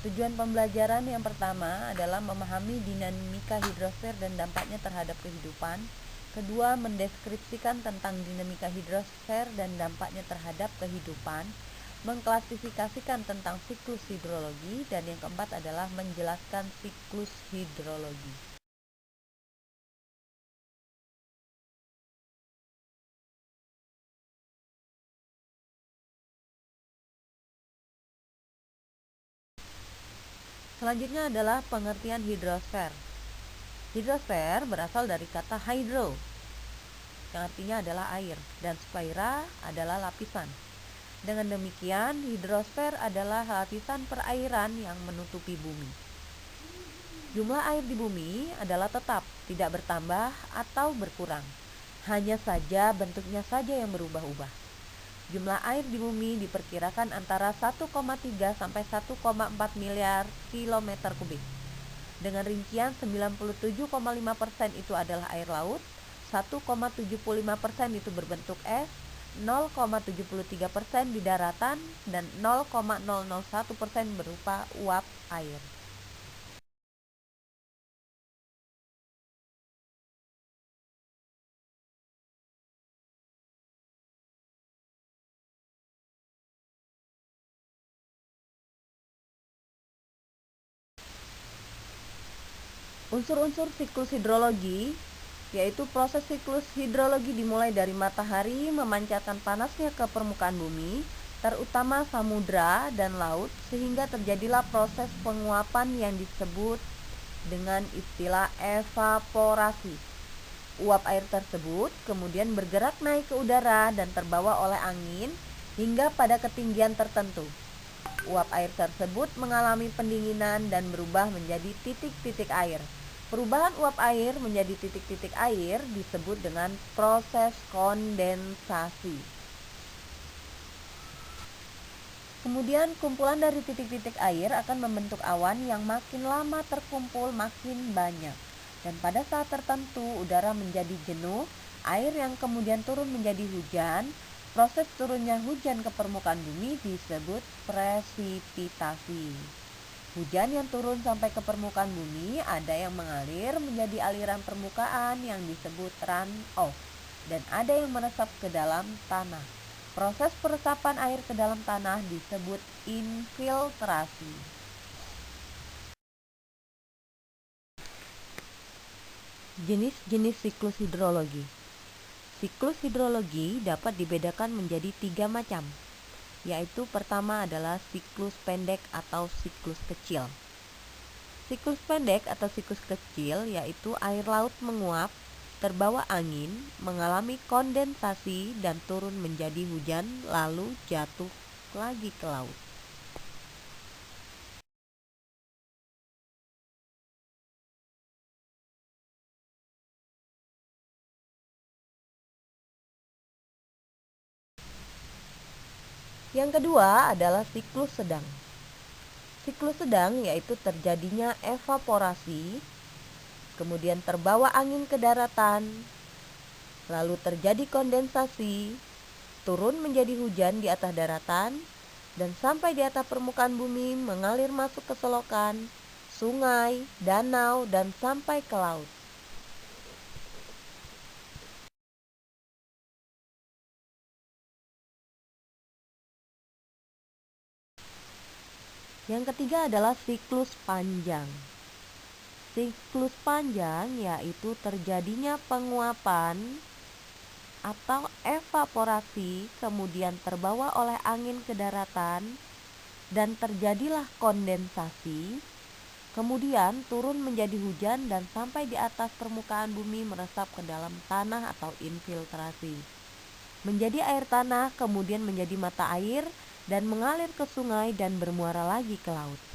Tujuan pembelajaran yang pertama adalah memahami dinamika hidrosfer dan dampaknya terhadap kehidupan. Kedua, mendeskripsikan tentang dinamika hidrosfer dan dampaknya terhadap kehidupan. Mengklasifikasikan tentang siklus hidrologi. Dan yang keempat adalah menjelaskan siklus hidrologi. Selanjutnya adalah pengertian hidrosfer. Hidrosfer berasal dari kata hydro, yang artinya adalah air, dan sphaera adalah lapisan. Dengan demikian, hidrosfer adalah lapisan perairan yang menutupi bumi. Jumlah air di bumi adalah tetap, tidak bertambah atau berkurang. Hanya saja bentuknya saja yang berubah-ubah. Jumlah air di bumi diperkirakan antara 1,3 sampai 1,4 miliar kilometer kubik. Dengan rincian 97,5% itu adalah air laut, 1,75% itu berbentuk es, 0,73% di daratan, dan 0,001% berupa uap air. Unsur-unsur siklus hidrologi yaitu proses siklus hidrologi dimulai dari matahari memancarkan panasnya ke permukaan bumi, terutama samudra dan laut, sehingga terjadilah proses penguapan yang disebut dengan istilah evaporasi. Uap air tersebut kemudian bergerak naik ke udara dan terbawa oleh angin hingga pada ketinggian tertentu. Uap air tersebut mengalami pendinginan dan berubah menjadi titik-titik air. Perubahan uap air menjadi titik-titik air disebut dengan proses kondensasi. Kemudian kumpulan dari titik-titik air akan membentuk awan yang makin lama terkumpul makin banyak. Dan pada saat tertentu udara menjadi jenuh, air yang kemudian turun menjadi hujan. Proses turunnya hujan ke permukaan bumi disebut presipitasi. Hujan yang turun sampai ke permukaan bumi ada yang mengalir menjadi aliran permukaan yang disebut runoff dan ada yang meresap ke dalam tanah. Proses peresapan air ke dalam tanah disebut infiltrasi. Jenis-jenis siklus hidrologi. Siklus hidrologi dapat dibedakan menjadi 3 macam, yaitu pertama adalah siklus pendek atau siklus kecil. Siklus pendek atau siklus kecil yaitu air laut menguap, terbawa angin, mengalami kondensasi dan turun menjadi hujan lalu jatuh lagi ke laut. Yang kedua adalah siklus sedang. Siklus sedang yaitu terjadinya evaporasi, kemudian terbawa angin ke daratan, lalu terjadi kondensasi, turun menjadi hujan di atas daratan, dan sampai di atas permukaan bumi mengalir masuk ke selokan, sungai, danau, dan sampai ke laut. Yang ketiga adalah siklus panjang. Siklus panjang yaitu terjadinya penguapan atau evaporasi kemudian terbawa oleh angin ke daratan dan terjadilah kondensasi, kemudian turun menjadi hujan dan sampai di atas permukaan bumi meresap ke dalam tanah atau infiltrasi. Menjadi air tanah kemudian menjadi mata air dan mengalir ke sungai dan bermuara lagi ke laut.